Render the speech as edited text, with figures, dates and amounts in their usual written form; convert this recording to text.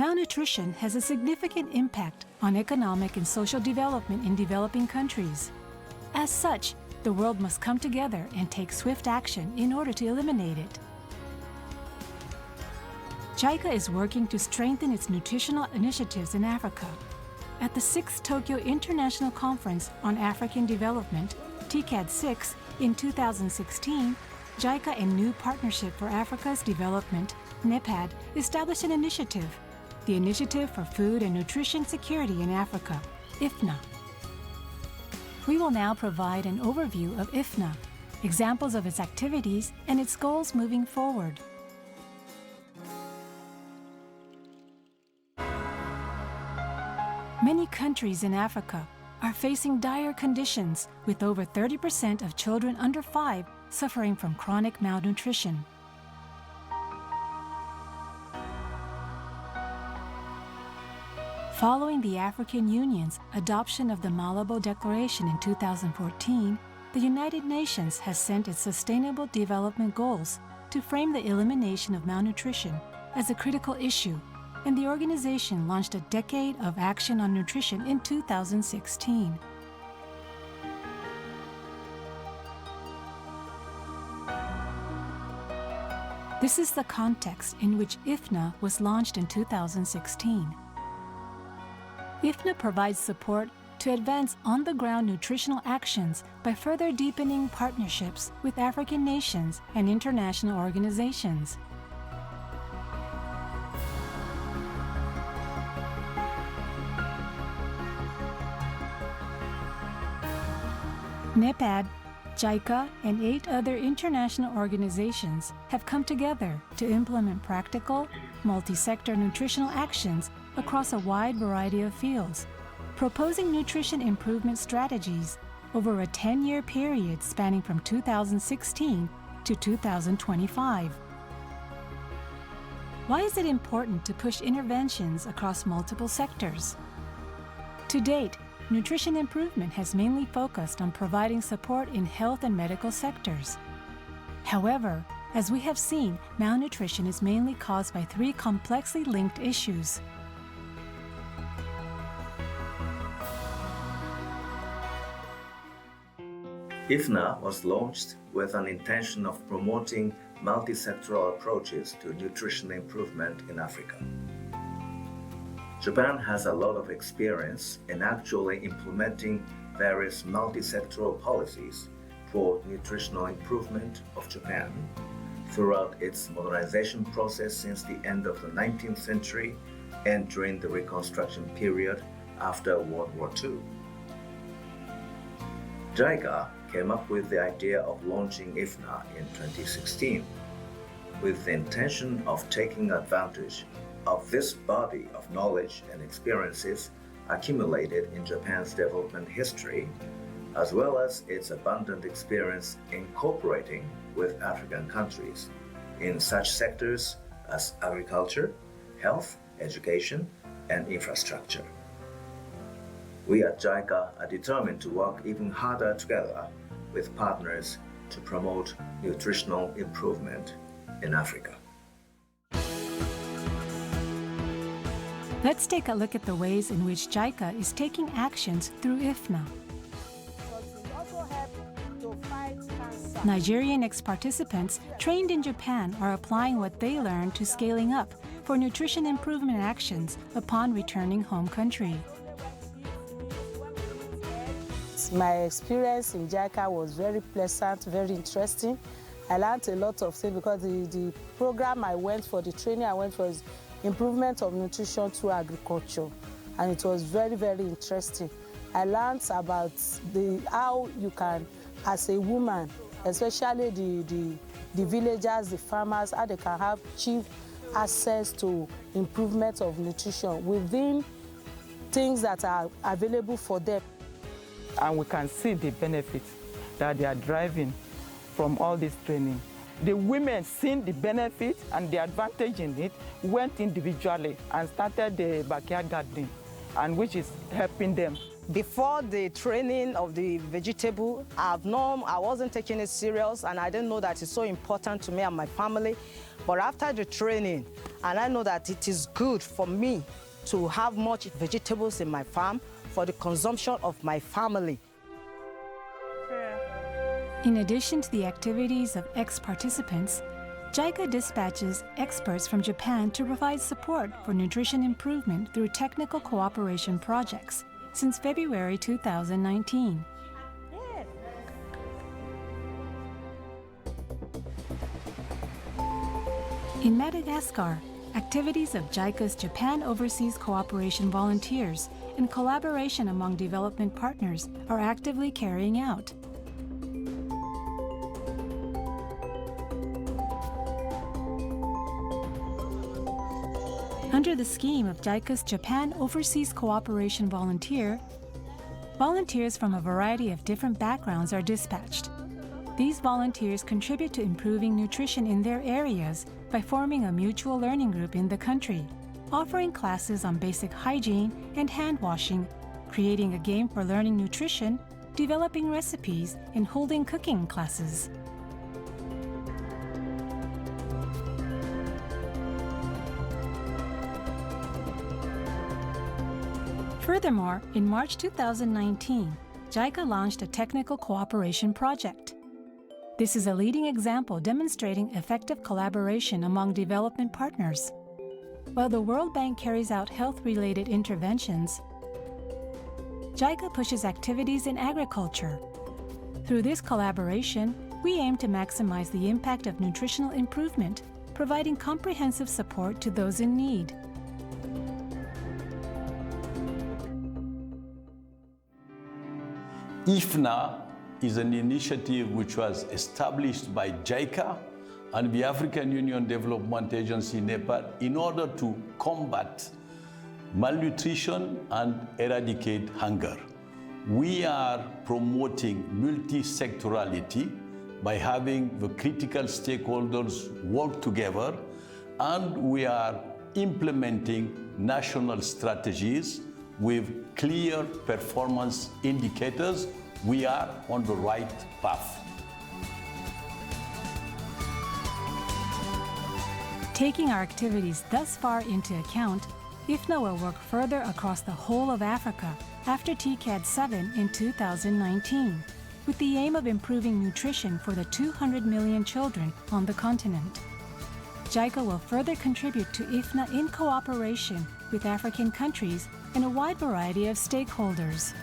malnutrition has a significant impact on economic and social development in developing countries. As such, the world must come together and take swift action in order to eliminate it. JICA is working to strengthen its nutritional initiatives in Africa. At the 6th Tokyo International Conference on African Development, TICAD VI, in 2016, JICA and New Partnership for Africa's Development, NEPAD, established an initiative, the Initiative for Food and Nutrition Security in Africa, IFNA. We will now provide an overview of IFNA, examples of its activities, and its goals moving forward. Many countries in Africa are facing dire conditions, with over 30% of children under 5 suffering from chronic malnutrition. Following the African Union's adoption of the Malabo Declaration in 2014, the United Nations has sent its Sustainable Development Goals to frame the elimination of malnutrition as a critical issue, and the organization launched a decade of action on nutrition in 2016. This is the context in which IFNA was launched in 2016. IFNA provides support to advance on-the-ground nutritional actions by further deepening partnerships with African nations and international organizations. NEPAD, JICA, and 8 other international organizations have come together to implement practical, multi-sector nutritional actions across a wide variety of fields, proposing nutrition improvement strategies over a 10-year period spanning from 2016 to 2025. Why is it important to push interventions across multiple sectors? To date, nutrition improvement has mainly focused on providing support in health and medical sectors. However, as we have seen, malnutrition is mainly caused by 3 complexly linked issues. IFNA was launched with an intention of promoting multi-sectoral approaches to nutrition improvement in Africa. Japan has a lot of experience in actually implementing various multi-sectoral policies for nutritional improvement of Japan throughout its modernization process since the end of the 19th century and during the reconstruction period after World War II. JICA came up with the idea of launching IFNA in 2016 with the intention of taking advantage of this body of knowledge and experiences accumulated in Japan's development history, as well as its abundant experience in cooperating with African countries in such sectors as agriculture, health, education, and infrastructure. We at JICA are determined to work even harder together with partners to promote nutritional improvement in Africa. Let's take a look at the ways in which JICA is taking actions through IFNA. Nigerian ex-participants trained in Japan are applying what they learned to scaling up for nutrition improvement actions upon returning home country. My experience in JICA was very pleasant, very interesting. I learned a lot of things because the program I went for, the training I went for is improvement of nutrition through agriculture, and it was very, very interesting. I learned about how you can, as a woman, especially the villagers, the farmers, how they can have cheap access to improvement of nutrition within things that are available for them. And we can see the benefits that they are driving from all this training. The women, seeing the benefit and the advantage in it, went individually and started the backyard gardening, and which is helping them. Before the training of the vegetable, I wasn't taking it serious, and I didn't know that it's so important to me and my family. But after the training, and I know that it is good for me to have much vegetables in my farm for the consumption of my family. In addition to the activities of ex-participants, JICA dispatches experts from Japan to provide support for nutrition improvement through technical cooperation projects since February 2019. In Madagascar, activities of JICA's Japan Overseas Cooperation volunteers and collaboration among development partners are actively carrying out. Under the scheme of JICA's Japan Overseas Cooperation volunteers from a variety of different backgrounds are dispatched. These volunteers contribute to improving nutrition in their areas by forming a mutual learning group in the country, offering classes on basic hygiene and hand washing, creating a game for learning nutrition, developing recipes, and holding cooking classes. Furthermore, in March 2019, JICA launched a technical cooperation project. This is a leading example demonstrating effective collaboration among development partners. While the World Bank carries out health-related interventions, JICA pushes activities in agriculture. Through this collaboration, we aim to maximize the impact of nutritional improvement, providing comprehensive support to those in need. IFNA is an initiative which was established by JICA and the African Union Development Agency, NEPAD, in order to combat malnutrition and eradicate hunger. We are promoting multi-sectorality by having the critical stakeholders work together, and we are implementing national strategies with clear performance indicators. We are on the right path. Taking our activities thus far into account, IFNA will work further across the whole of Africa after TICAD VII in 2019, with the aim of improving nutrition for the 200 million children on the continent. JICA will further contribute to IFNA in cooperation with African countries and a wide variety of stakeholders.